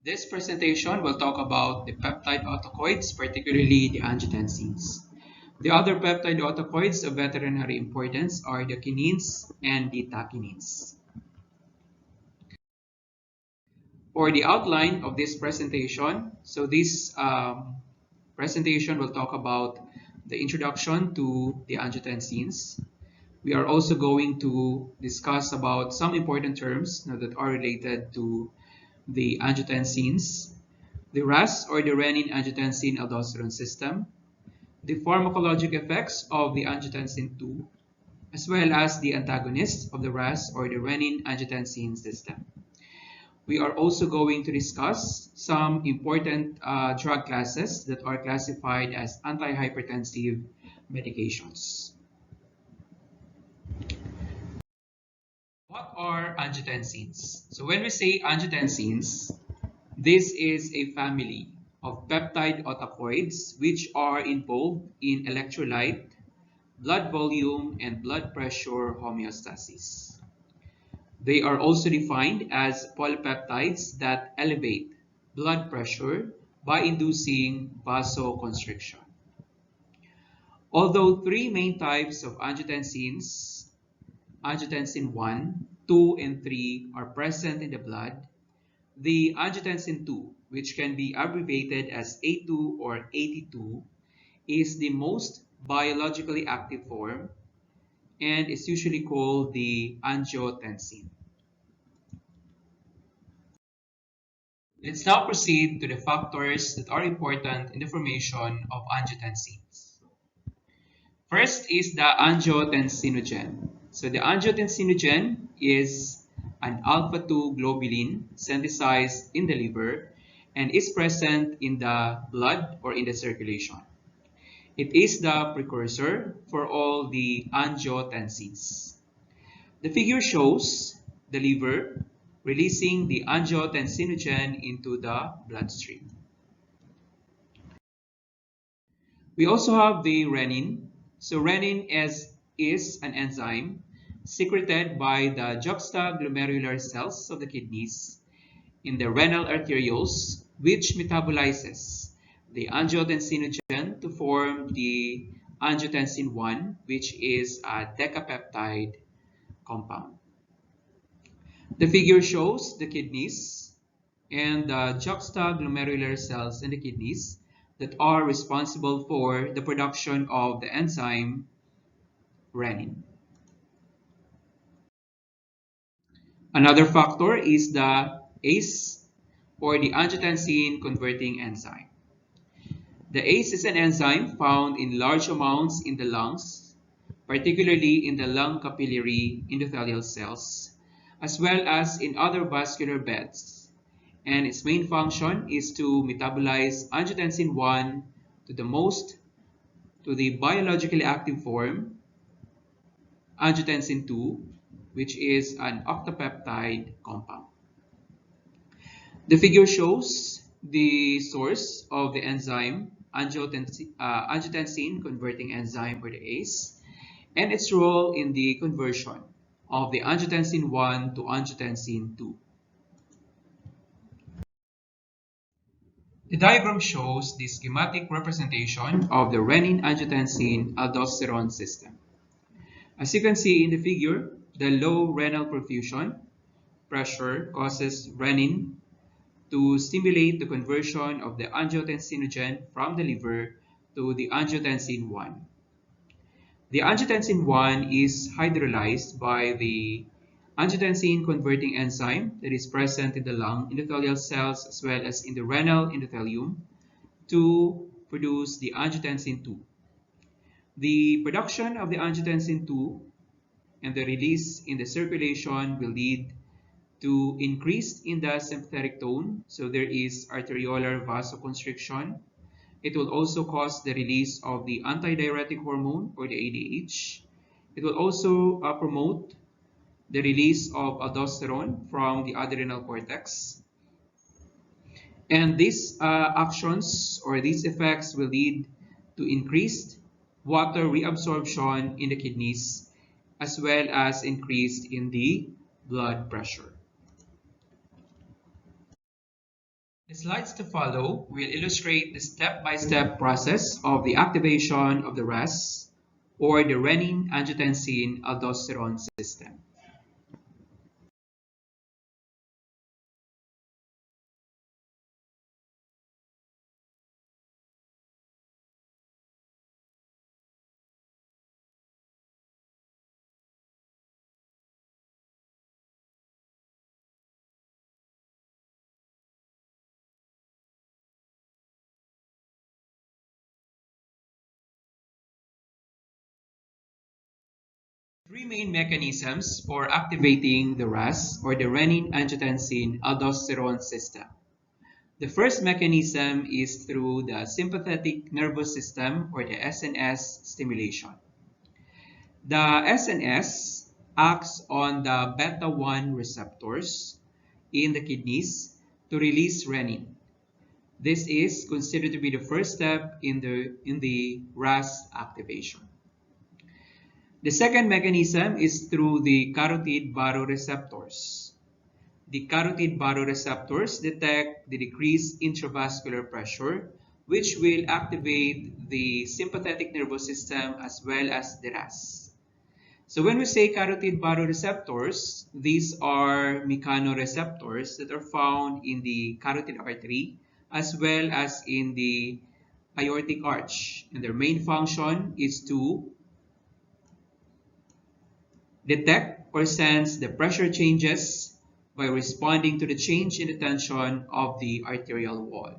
This presentation will talk about the peptide autacoids, particularly the angiotensins. The other peptide autacoids of veterinary importance are the kinins and the tachinins. For the outline of this presentation, this presentation will talk about the introduction to the angiotensins. We are also going to discuss about some important terms that are related to the angiotensins, the RAAS or the renin-angiotensin-aldosterone system, the pharmacologic effects of the angiotensin 2, as well as the antagonists of the RAAS or the renin-angiotensin system. We are also going to discuss some important drug classes that are classified as antihypertensive medications. What are angiotensins? So when we say angiotensins, this is a family of peptide autacoids which are involved in electrolyte, blood volume, and blood pressure homeostasis. They are also defined as polypeptides that elevate blood pressure by inducing vasoconstriction. Although three main types of angiotensins, angiotensin 1, 2, and 3 are present in the blood, the angiotensin 2, which can be abbreviated as A2 or AT2, is the most biologically active form and is usually called the angiotensin. Let's now proceed to the factors that are important in the formation of angiotensins. First is the angiotensinogen. So the angiotensinogen is an alpha-2 globulin synthesized in the liver and is present in the blood or in the circulation. It is the precursor for all the angiotensins. The figure shows the liver releasing the angiotensinogen into the bloodstream. We also have the renin. So renin is an enzyme secreted by the juxtaglomerular cells of the kidneys in the renal arterioles, which metabolizes the angiotensinogen to form the angiotensin 1, which is a decapeptide compound. The figure shows the kidneys and the juxtaglomerular cells in the kidneys that are responsible for the production of the enzyme renin. Another factor is the ACE or the angiotensin converting enzyme. The ACE is an enzyme found in large amounts in the lungs, particularly in the lung capillary endothelial cells, as well as in other vascular beds. And its main function is to metabolize angiotensin 1 to the biologically active form, angiotensin 2, which is an octapeptide compound. The figure shows the source of the enzyme, angiotensin converting enzyme or the ACE, and its role in the conversion of the angiotensin 1 to angiotensin 2. The diagram shows the schematic representation of the renin-angiotensin-aldosterone system. As you can see in the figure, the low renal perfusion pressure causes renin to stimulate the conversion of the angiotensinogen from the liver to the angiotensin 1. The angiotensin 1 is hydrolyzed by the angiotensin converting enzyme that is present in the lung endothelial cells as well as in the renal endothelium to produce the angiotensin 2. The production of the angiotensin 2 and the release in the circulation will lead to increase in the sympathetic tone, so there is arteriolar vasoconstriction. It will also cause the release of the antidiuretic hormone or the ADH. It will also promote the release of aldosterone from the adrenal cortex. And these actions or these effects will lead to increased water reabsorption in the kidneys as well as increase in the blood pressure. The slides to follow will illustrate the step-by-step process of the activation of the RAAS or the renin-angiotensin-aldosterone system. Three main mechanisms for activating the RAAS or the renin-angiotensin-aldosterone system. The first mechanism is through the sympathetic nervous system or the SNS stimulation. The SNS acts on the beta-1 receptors in the kidneys to release renin. This is considered to be the first step in the RAAS activation. The second mechanism is through the carotid baroreceptors. The carotid baroreceptors detect the decreased intravascular pressure, which will activate the sympathetic nervous system as well as the RAAS. So when we say carotid baroreceptors, these are mechanoreceptors that are found in the carotid artery as well as in the aortic arch. And their main function is to detect or sense the pressure changes by responding to the change in the tension of the arterial wall.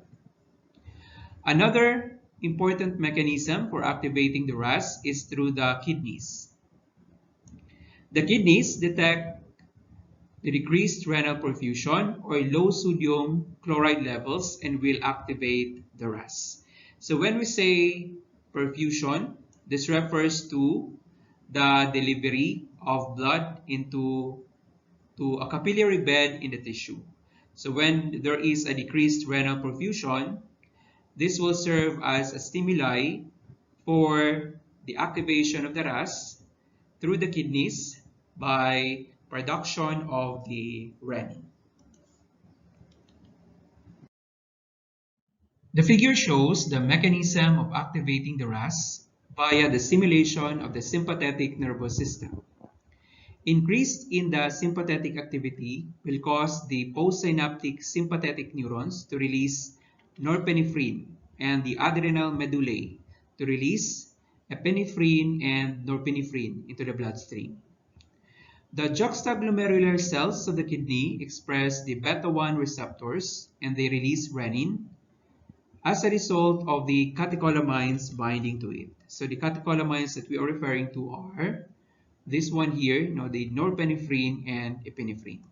Another important mechanism for activating the RAAS is through the kidneys. The kidneys detect the decreased renal perfusion or low sodium chloride levels and will activate the RAAS. So when we say perfusion, this refers to the delivery of blood into a capillary bed in the tissue. So when there is a decreased renal perfusion, this will serve as a stimuli for the activation of the RAAS through the kidneys by production of the renin. The figure shows the mechanism of activating the RAAS via the stimulation of the sympathetic nervous system. Increase in the sympathetic activity will cause the postsynaptic sympathetic neurons to release norepinephrine and the adrenal medullae to release epinephrine and norepinephrine into the bloodstream. The juxtaglomerular cells of the kidney express the beta-1 receptors and they release renin as a result of the catecholamines binding to it. So the catecholamines that we are referring to are this one here, the norepinephrine and epinephrine.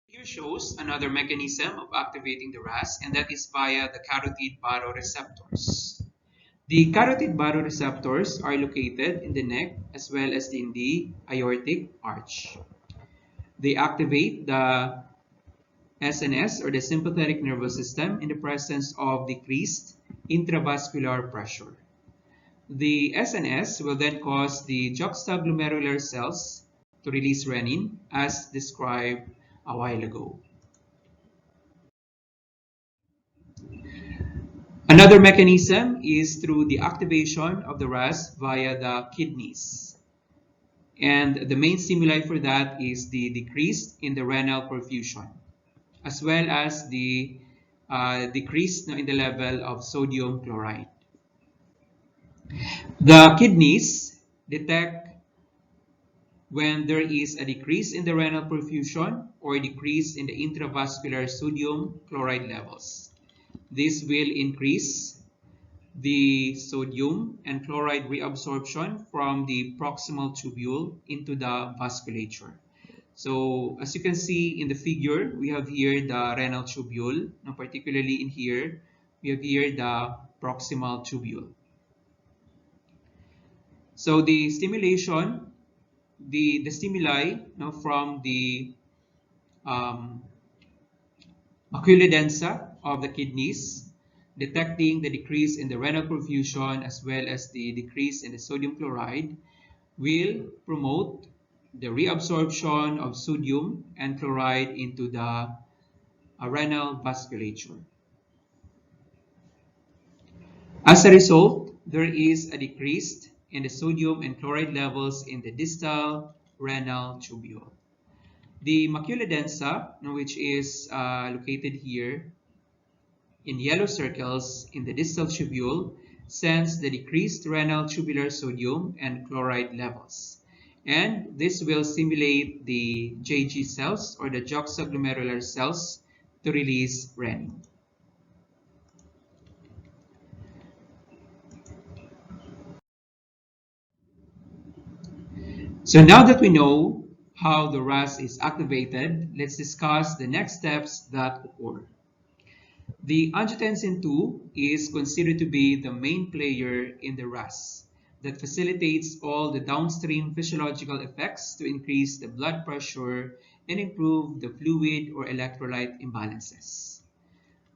Here shows another mechanism of activating the RAAS, and that is via the carotid baroreceptors. The carotid baroreceptors are located in the neck as well as in the aortic arch. They activate the SNS or the sympathetic nervous system in the presence of decreased intravascular pressure. The SNS will then cause the juxtaglomerular cells to release renin as described a while ago. Another mechanism is through the activation of the RAAS via the kidneys. And the main stimuli for that is the decrease in the renal perfusion, as well as the decrease in the level of sodium chloride. The kidneys detect when there is a decrease in the renal perfusion or decrease in the intravascular sodium chloride levels. This will increase the sodium and chloride reabsorption from the proximal tubule into the vasculature. So as you can see in the figure, we have here the renal tubule. Now, particularly in here, we have here the proximal tubule. So the stimulation, the stimuli from the macula densa of the kidneys, detecting the decrease in the renal perfusion as well as the decrease in the sodium chloride, will promote the reabsorption of sodium and chloride into the renal vasculature. As a result, there is a decrease in the sodium and chloride levels in the distal renal tubule. The macula densa, which is located here in yellow circles in the distal tubule, sends the decreased renal tubular sodium and chloride levels. And this will stimulate the JG cells or the juxtaglomerular cells to release renin. So now that we know how the RAAS is activated, let's discuss the next steps that occur. The angiotensin 2 is considered to be the main player in the RAAS that facilitates all the downstream physiological effects to increase the blood pressure and improve the fluid or electrolyte imbalances.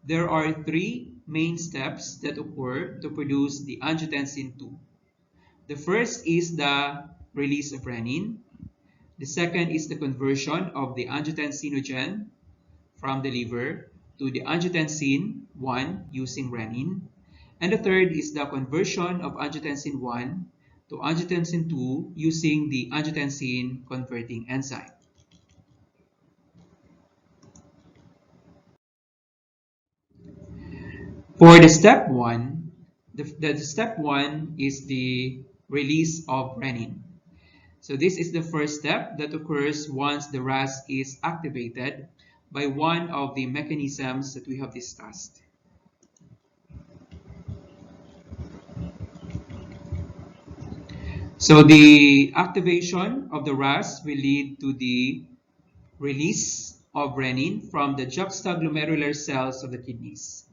There are three main steps that occur to produce the angiotensin 2. The first is the release of renin. The second is the conversion of the angiotensinogen from the liver to the angiotensin 1 using renin. And the third is the conversion of angiotensin 1 to angiotensin 2 using the angiotensin converting enzyme. For the step 1, the step 1 is the release of renin. So this is the first step that occurs once the RAAS is activated by one of the mechanisms that we have discussed. So the activation of the RAAS will lead to the release of renin from the juxtaglomerular cells of the kidneys.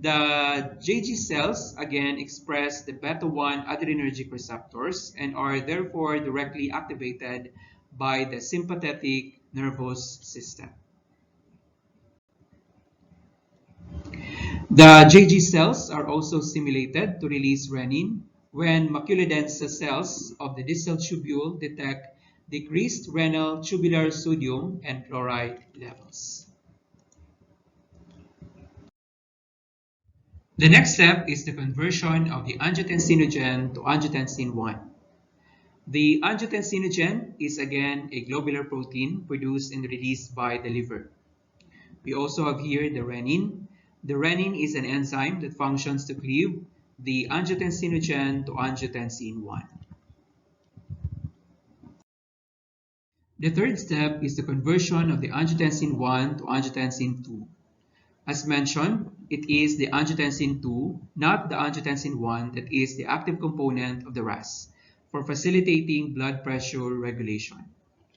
The JG cells again express the beta-1 adrenergic receptors and are therefore directly activated by the sympathetic nervous system. The JG cells are also stimulated to release renin when macula densa cells of the distal tubule detect decreased renal tubular sodium and chloride levels. The next step is the conversion of the angiotensinogen to angiotensin 1. The angiotensinogen is again a globular protein produced and released by the liver. We also have here the renin. The renin is an enzyme that functions to cleave the angiotensinogen to angiotensin 1. The third step is the conversion of the angiotensin 1 to angiotensin 2. As mentioned, it is the angiotensin 2, not the angiotensin 1, that is the active component of the RAAS for facilitating blood pressure regulation.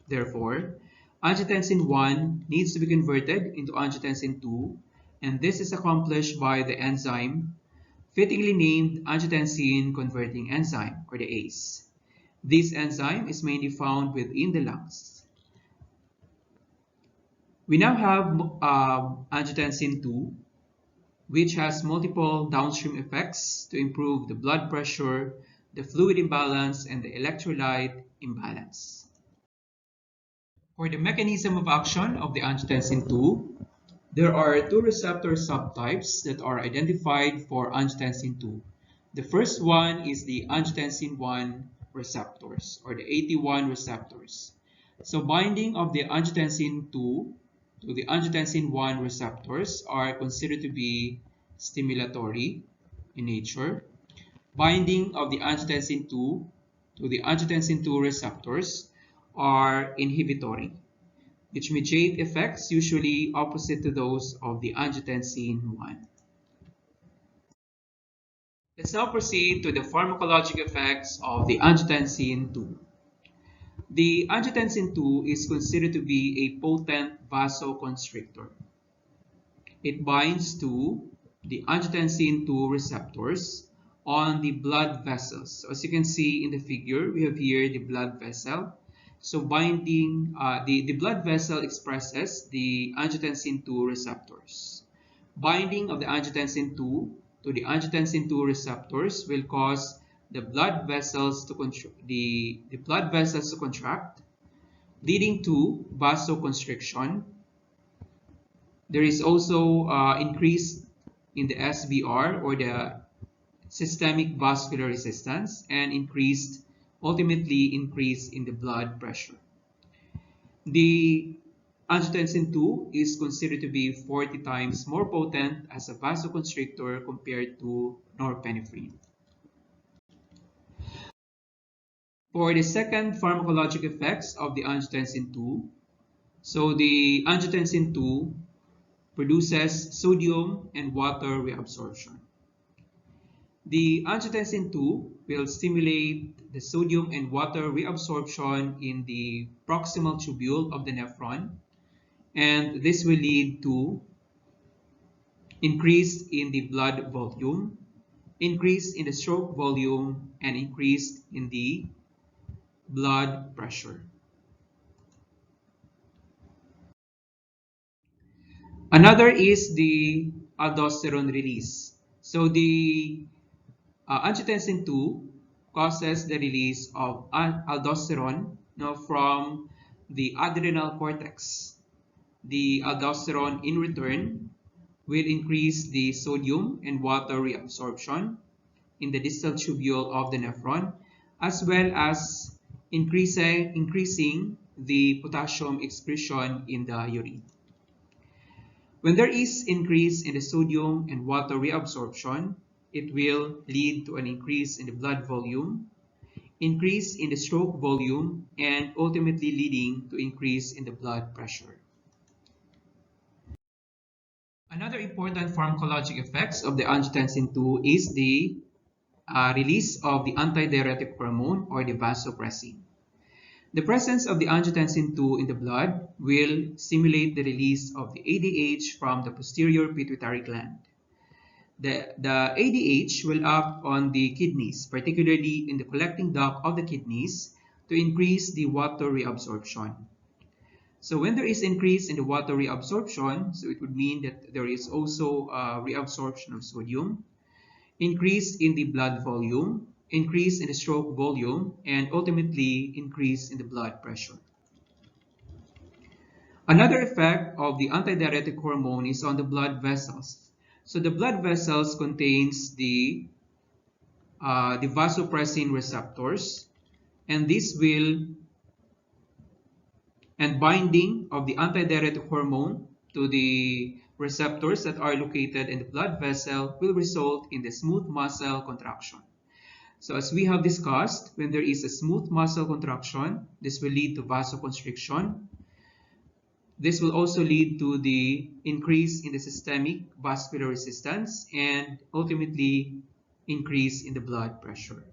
Therefore, angiotensin 1 needs to be converted into angiotensin 2, and this is accomplished by the enzyme fittingly named angiotensin converting enzyme, or the ACE. This enzyme is mainly found within the lungs. We now have angiotensin 2, which has multiple downstream effects to improve the blood pressure, the fluid imbalance, and the electrolyte imbalance. For the mechanism of action of the angiotensin 2, there are two receptor subtypes that are identified for angiotensin 2. The first one is the angiotensin 1 receptors, or the AT1 receptors. So binding of the angiotensin 2 to the angiotensin 1 receptors are considered to be stimulatory in nature. Binding of the angiotensin 2 to the angiotensin 2 receptors are inhibitory, which mediate effects usually opposite to those of the angiotensin 1. Let's now proceed to the pharmacologic effects of the angiotensin 2. The angiotensin 2 is considered to be a potent vasoconstrictor. It binds to the angiotensin 2 receptors on the blood vessels. So as you can see in the figure, we have here the blood vessel. So binding, the blood vessel expresses the angiotensin 2 receptors. Binding of the angiotensin 2 to the angiotensin 2 receptors will cause the blood vessels to contract, leading to vasoconstriction. There is also increase in the SVR, or the systemic vascular resistance, and ultimately increase in the blood pressure. The angiotensin 2 is considered to be 40 times more potent as a vasoconstrictor compared to norepinephrine. For the second pharmacologic effects of the angiotensin 2, so the angiotensin 2 produces sodium and water reabsorption. The angiotensin 2 will stimulate the sodium and water reabsorption in the proximal tubule of the nephron, and this will lead to increase in the blood volume, increase in the stroke volume, and increase in the blood pressure. Another is the aldosterone release. So the angiotensin 2 causes the release of aldosterone from the adrenal cortex. The aldosterone in return will increase the sodium and water reabsorption in the distal tubule of the nephron, as well as increasing the potassium excretion in the urine. When there is increase in the sodium and water reabsorption, it will lead to an increase in the blood volume, increase in the stroke volume, and ultimately leading to increase in the blood pressure. Another important pharmacologic effects of the angiotensin 2 is the release of the antidiuretic hormone, or the vasopressin. The presence of the angiotensin 2 in the blood will stimulate the release of the ADH from the posterior pituitary gland. The ADH will act on the kidneys, particularly in the collecting duct of the kidneys, to increase the water reabsorption. So when there is increase in the water reabsorption, so it would mean that there is also reabsorption of sodium, increase in the blood volume, increase in the stroke volume, and ultimately increase in the blood pressure. Another effect of the antidiuretic hormone is on the blood vessels. So the blood vessels contains the vasopressin receptors, and binding of the antidiuretic hormone to the receptors that are located in the blood vessel will result in the smooth muscle contraction. So as we have discussed, when there is a smooth muscle contraction, this will lead to vasoconstriction. This will also lead to the increase in the systemic vascular resistance and ultimately increase in the blood pressure.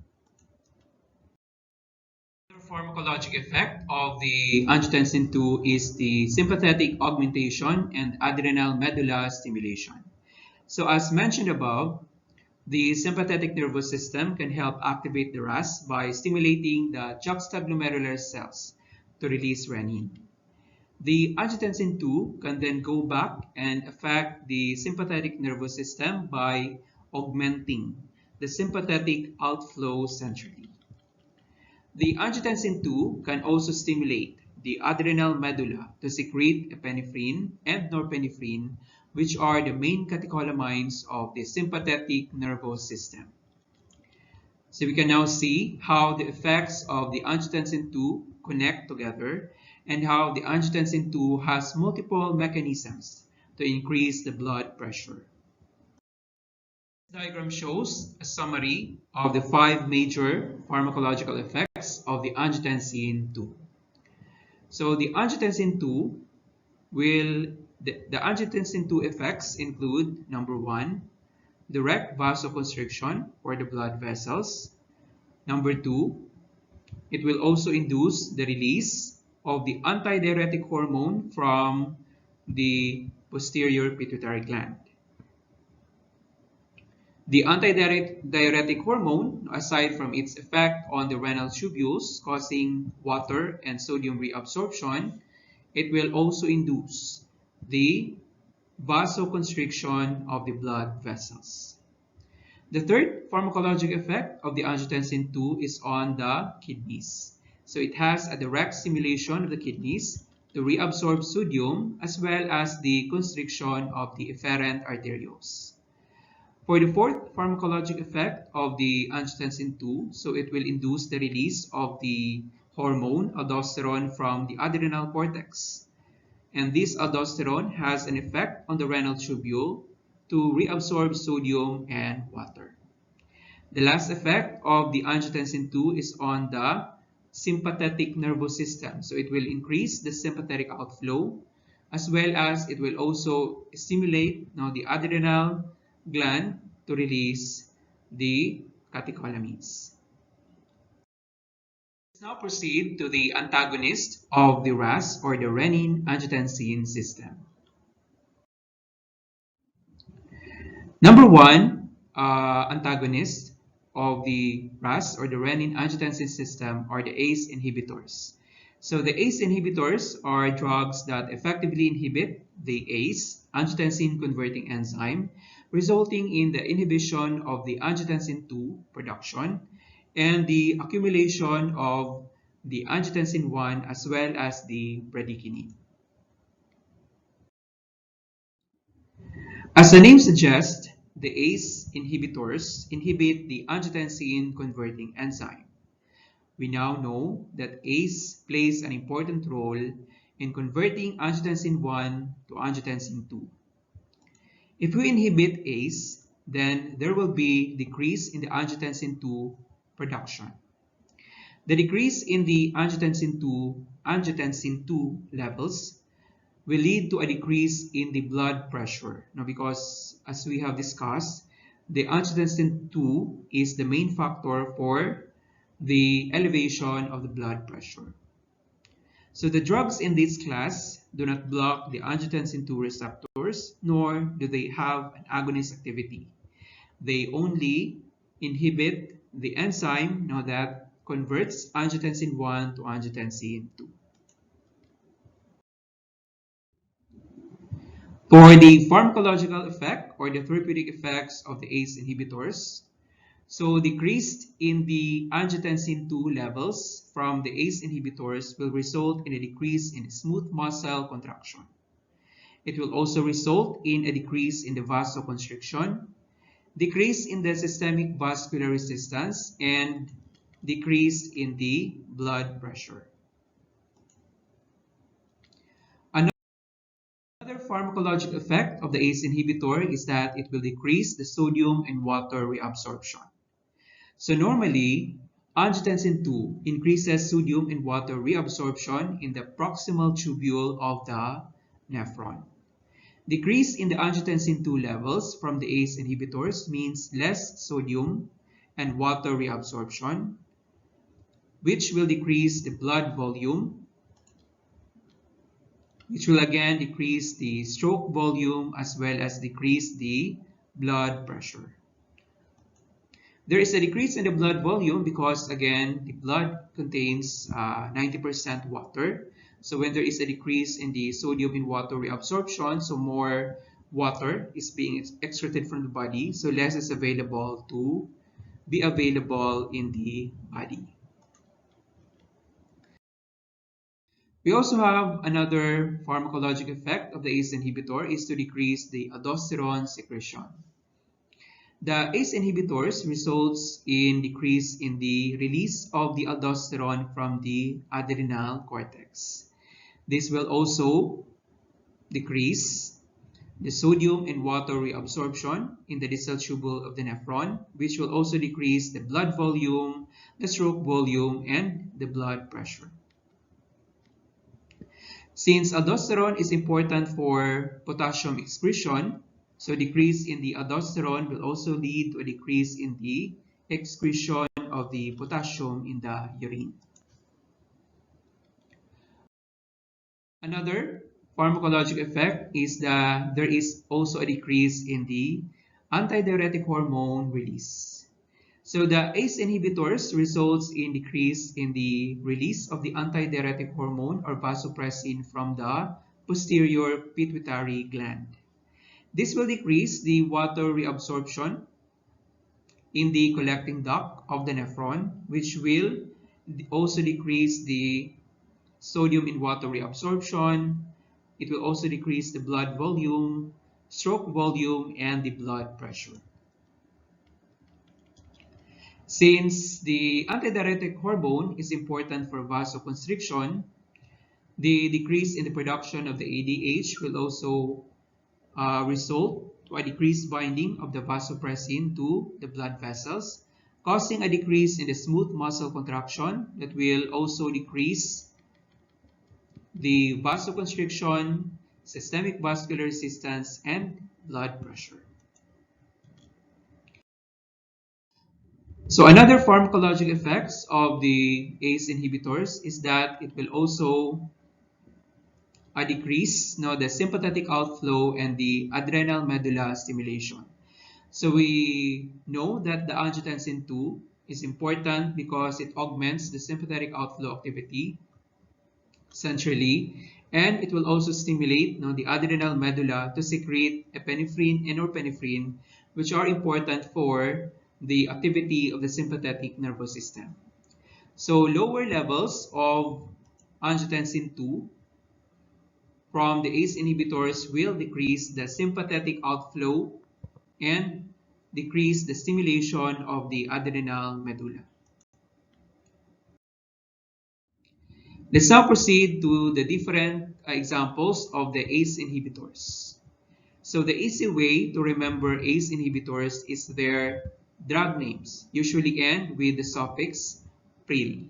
Another pharmacologic effect of the angiotensin 2 is the sympathetic augmentation and adrenal medulla stimulation. So as mentioned above, the sympathetic nervous system can help activate the RAAS by stimulating the juxtaglomerular cells to release renin. The angiotensin 2 can then go back and affect the sympathetic nervous system by augmenting the sympathetic outflow centrally. The angiotensin 2 can also stimulate the adrenal medulla to secrete epinephrine and norepinephrine, which are the main catecholamines of the sympathetic nervous system. So we can now see how the effects of the angiotensin 2 connect together, and how the angiotensin 2 has multiple mechanisms to increase the blood pressure. This diagram shows a summary of the 5 major pharmacological effects of the angiotensin 2. So the angiotensin 2 the angiotensin 2 effects include: number 1, direct vasoconstriction for the blood vessels. Number 2, it will also induce the release of the antidiuretic hormone from the posterior pituitary gland. The antidiuretic hormone, aside from its effect on the renal tubules causing water and sodium reabsorption, it will also induce the vasoconstriction of the blood vessels. The third pharmacologic effect of the angiotensin 2 is on the kidneys. So it has a direct stimulation of the kidneys to reabsorb sodium as well as the constriction of the efferent arterioles. For the fourth pharmacologic effect of the angiotensin 2, so it will induce the release of the hormone aldosterone from the adrenal cortex. And this aldosterone has an effect on the renal tubule to reabsorb sodium and water. The last effect of the angiotensin 2 is on the sympathetic nervous system. So it will increase the sympathetic outflow as well as it will also stimulate the adrenal gland to release the catecholamines. Let's now proceed to the antagonist of the RAAS or the renin-angiotensin system. Number one antagonist of the RAAS or the renin-angiotensin system are the ACE inhibitors. So the ACE inhibitors are drugs that effectively inhibit the ACE, angiotensin converting enzyme, resulting in the inhibition of the angiotensin 2 production and the accumulation of the angiotensin 1 as well as the bradykinin. As the name suggests, the ACE inhibitors inhibit the angiotensin converting enzyme. We now know that ACE plays an important role in converting angiotensin 1 to angiotensin 2. If we inhibit ACE, then there will be decrease in the angiotensin 2 production. The decrease in the angiotensin 2 levels will lead to a decrease in the blood pressure. Now, because as we have discussed, the angiotensin 2 is the main factor for the elevation of the blood pressure. So the drugs in this class do not block the angiotensin 2 receptors, nor do they have an agonist activity. They only inhibit the enzyme that converts angiotensin 1 to angiotensin 2. For the pharmacological effect or the therapeutic effects of the ACE inhibitors, so decreased in the angiotensin 2 levels from the ACE inhibitors will result in a decrease in smooth muscle contraction. It will also result in a decrease in the vasoconstriction, decrease in the systemic vascular resistance, and decrease in the blood pressure. Another pharmacologic effect of the ACE inhibitor is that it will decrease the sodium and water reabsorption. So normally, angiotensin 2 increases sodium and water reabsorption in the proximal tubule of the nephron. Decrease in the angiotensin 2 levels from the ACE inhibitors means less sodium and water reabsorption, which will decrease the blood volume, which will again decrease the stroke volume as well as decrease the blood pressure. There is a decrease in the blood volume because, again, the blood contains 90% water. So when there is a decrease in the sodium and water reabsorption, so more water is being extracted from the body, so less is available to be available in the body. We also have another pharmacologic effect of the ACE inhibitor is to decrease the aldosterone secretion. The ACE inhibitors results in decrease in the release of the aldosterone from the adrenal cortex. This will also decrease the sodium and water reabsorption in the distal tubule of the nephron, which will also decrease the blood volume, the stroke volume, and the blood pressure. Since aldosterone is important for potassium excretion, so decrease in the aldosterone will also lead to a decrease in the excretion of the potassium in the urine. Another pharmacologic effect is that there is also a decrease in the antidiuretic hormone release. So the ACE inhibitors results in decrease in the release of the antidiuretic hormone or vasopressin from the posterior pituitary gland. This will decrease the water reabsorption in the collecting duct of the nephron, which will also decrease the sodium in water reabsorption. It will also decrease the blood volume, stroke volume, and the blood pressure. Since the antidiuretic hormone is important for vasoconstriction, the decrease in the production of the ADH will also result to a decreased binding of the vasopressin to the blood vessels, causing a decrease in the smooth muscle contraction that will also decrease the vasoconstriction, systemic vascular resistance, and blood pressure. So another pharmacologic effects of the ACE inhibitors is that it will also decrease the sympathetic outflow and the adrenal medulla stimulation. So we know that the angiotensin 2 is important because it augments the sympathetic outflow activity centrally, and it will also stimulate the adrenal medulla to secrete epinephrine and norepinephrine, which are important for the activity of the sympathetic nervous system. So lower levels of angiotensin 2 from the ACE inhibitors will decrease the sympathetic outflow and decrease the stimulation of the adrenal medulla. Let's now proceed to the different examples of the ACE inhibitors. So the easy way to remember ACE inhibitors is their drug names, usually end with the suffix "pril".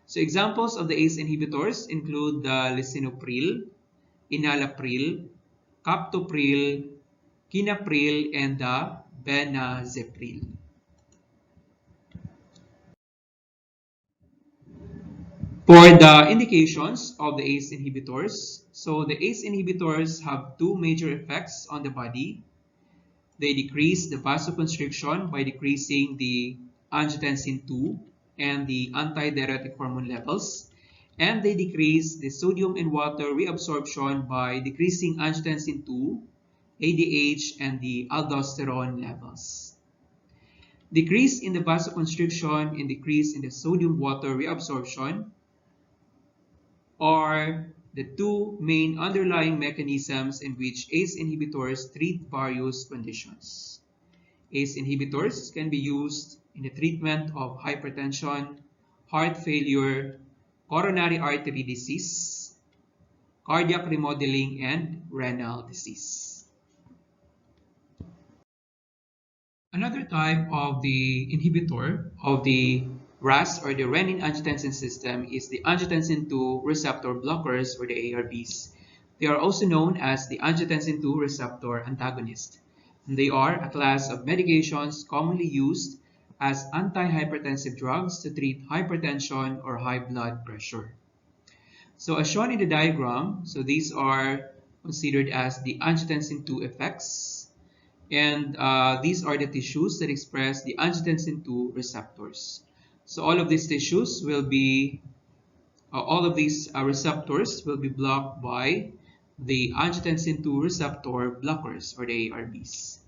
So examples of the ACE inhibitors include the lisinopril, enalapril, captopril, quinapril, and the benazepril. For the indications of the ACE inhibitors, so the ACE inhibitors have two major effects on the body. They decrease the vasoconstriction by decreasing the angiotensin 2 and the antidiuretic hormone levels, and they decrease the sodium and water reabsorption by decreasing angiotensin 2, ADH, and the aldosterone levels. Decrease in the vasoconstriction and decrease in the sodium water reabsorption are the two main underlying mechanisms in which ACE inhibitors treat various conditions. ACE inhibitors can be used in the treatment of hypertension, heart failure, coronary artery disease, cardiac remodeling, and renal disease. Another type of the inhibitor of the RAAS or the renin-angiotensin system is the angiotensin 2 receptor blockers or the ARBs. They are also known as the angiotensin 2 receptor antagonist. And they are a class of medications commonly used as antihypertensive drugs to treat hypertension or high blood pressure. So as shown in the diagram, so these are considered as the angiotensin 2 effects. And these are the tissues that express the angiotensin 2 receptors. So all of these tissues will be, all of these receptors will be blocked by the angiotensin 2 receptor blockers or the ARBs.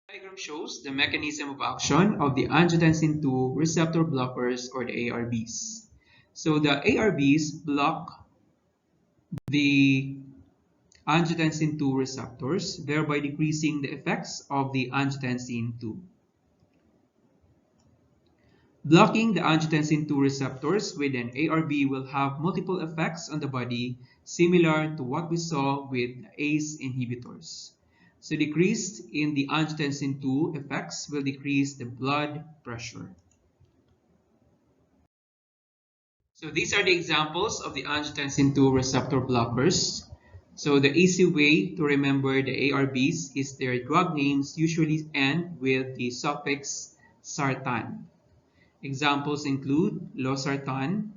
The diagram shows the mechanism of action of the angiotensin 2 receptor blockers or the ARBs. So the ARBs block the angiotensin 2 receptors, thereby decreasing the effects of the angiotensin 2. Blocking the angiotensin 2 receptors with an ARB will have multiple effects on the body, similar to what we saw with ACE inhibitors. So decrease in the angiotensin 2 effects will decrease the blood pressure. So these are the examples of the angiotensin 2 receptor blockers. So the easy way to remember the ARBs is their drug names usually end with the suffix sartan. Examples include losartan,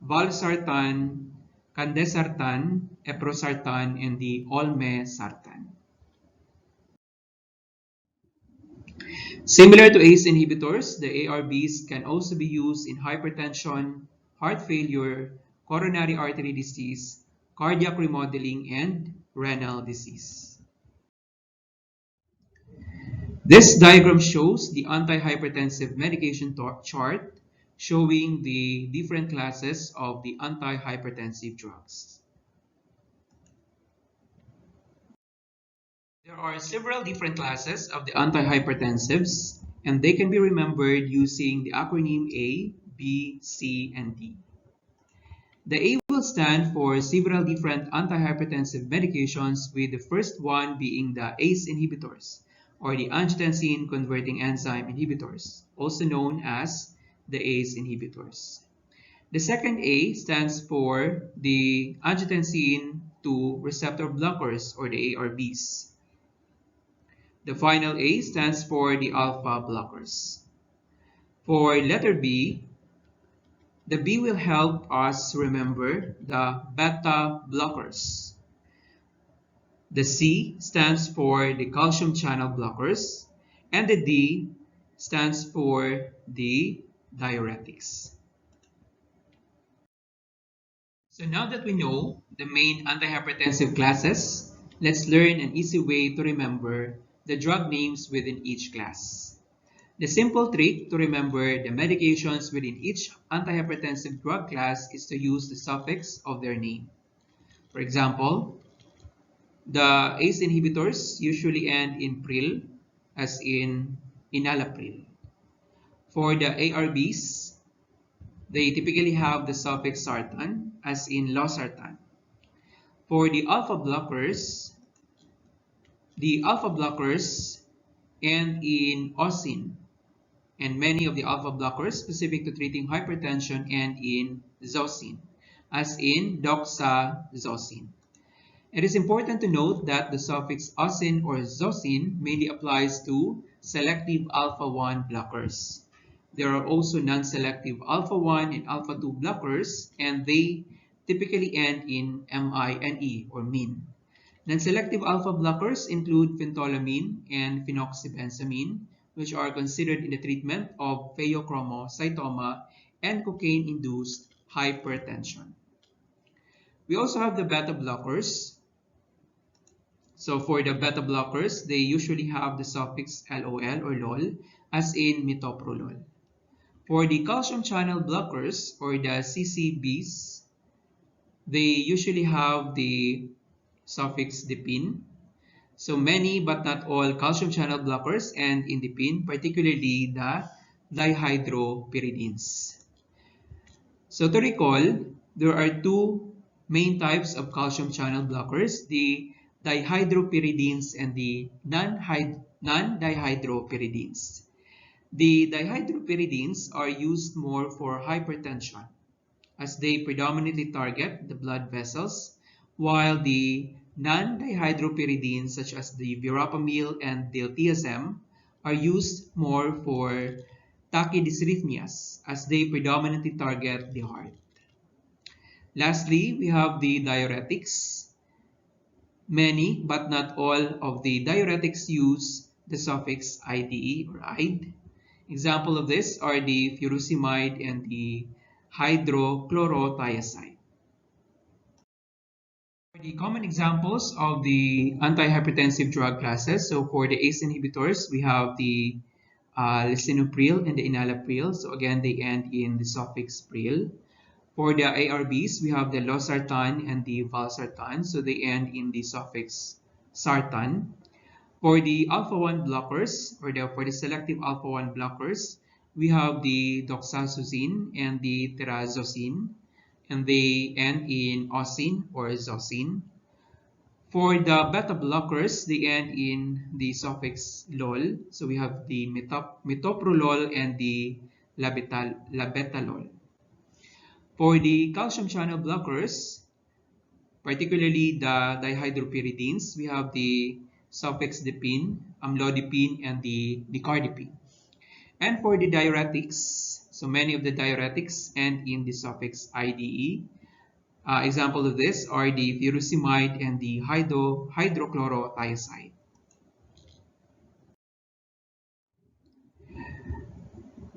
valsartan, candesartan, eprosartan, and the olmesartan. Similar to ACE inhibitors, the ARBs can also be used in hypertension, heart failure, coronary artery disease, cardiac remodeling, and renal disease. This diagram shows the antihypertensive medication chart showing the different classes of the antihypertensive drugs. There are several different classes of the antihypertensives, and they can be remembered using the acronym A, B, C, and D. The A will stand for several different antihypertensive medications, with the first one being the ACE inhibitors, or the angiotensin converting enzyme inhibitors, also known as the ACE inhibitors. The second A stands for the angiotensin 2 receptor blockers, or the ARBs. The final A stands for the alpha blockers. For letter B, the B will help us remember the beta blockers. The C stands for the calcium channel blockers, and the D stands for the diuretics. So now that we know the main antihypertensive classes, let's learn an easy way to remember the drug names within each class. The simple trick to remember the medications within each antihypertensive drug class is to use the suffix of their name. For example, the ACE inhibitors usually end in pril, as in enalapril. For the ARBs, they typically have the suffix sartan, as in losartan. For the alpha blockers end in osin, and many of the alpha blockers specific to treating hypertension end in zosin, as in doxazosin. It is important to note that the suffix osin or zosin mainly applies to selective alpha-1 blockers. There are also non-selective alpha-1 and alpha-2 blockers, and they typically end in mine or min. Non-selective alpha blockers include phentolamine and phenoxybenzaimine, which are considered in the treatment of pheochromocytoma and cocaine-induced hypertension. We also have the beta blockers. So for the beta blockers, they usually have the suffix LOL or LOL, as in metoprolol. For the calcium channel blockers, or the CCBs, they usually have the suffix dipine. So many but not all calcium channel blockers end in dipine, particularly the dihydropyridines. So to recall, there are two main types of calcium channel blockers, the dihydropyridines and the non-dihydropyridines. The dihydropyridines are used more for hypertension, as they predominantly target the blood vessels, while the non-dihydropyridines such as the verapamil and diltiazem are used more for tachydysrhythmias, as they predominantly target the heart. Lastly, we have the diuretics. Many, but not all, of the diuretics use the suffix IDE or IDE. Example of this are the furosemide and the hydrochlorothiazide. The common examples of the antihypertensive drug classes. So for the ACE inhibitors, we have the lisinopril and the enalapril. So again, they end in the suffix pril. For the ARBs, we have the losartan and the valsartan. So they end in the suffix sartan. For the alpha-1 blockers, or for the selective alpha-1 blockers, we have the doxazosin and the terazosin, and they end in osin or zosin. For the beta blockers, they end in the suffix lol. So we have the metoprolol and the labetalol. For the calcium channel blockers, particularly the dihydropyridines, we have the suffix dipine, amlodipine, and the nicardipine. And for the diuretics, so many of the diuretics end in the suffix IDE. Example of this are the furosemide and the hydrochlorothiazide.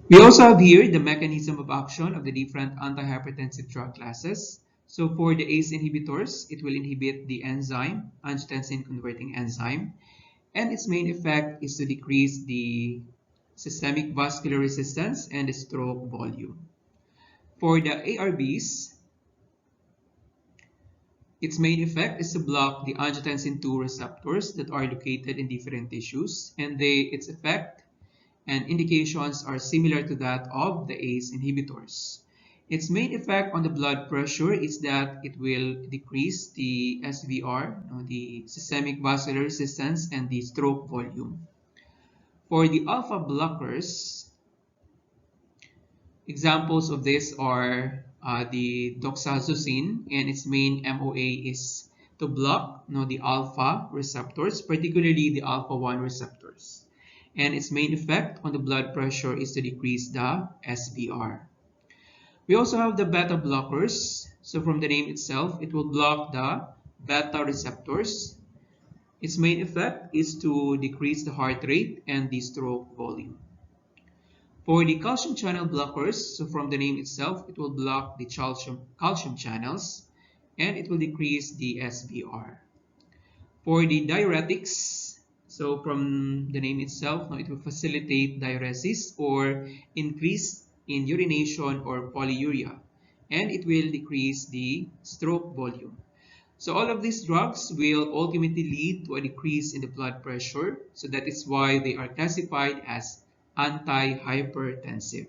We also have here the mechanism of action of the different antihypertensive drug classes. So for the ACE inhibitors, it will inhibit the enzyme, angiotensin converting enzyme, and its main effect is to decrease the systemic vascular resistance and the stroke volume. For the ARBs, its main effect is to block the angiotensin 2 receptors that are located in different tissues, and its effect and indications are similar to that of the ACE inhibitors. Its main effect on the blood pressure is that it will decrease the SVR, the systemic vascular resistance, and the stroke volume. For the alpha blockers, examples of this are the doxazosine, and its main MOA is to block the alpha receptors, particularly the alpha 1 receptors. And its main effect on the blood pressure is to decrease the SVR. We also have the beta blockers. So from the name itself, it will block the beta receptors. Its main effect is to decrease the heart rate and the stroke volume. For the calcium channel blockers, so from the name itself, it will block the calcium channels and it will decrease the SVR. For the diuretics, so from the name itself, it will facilitate diuresis or increase in urination or polyuria, and it will decrease the stroke volume. So all of these drugs will ultimately lead to a decrease in the blood pressure, so that is why they are classified as antihypertensive.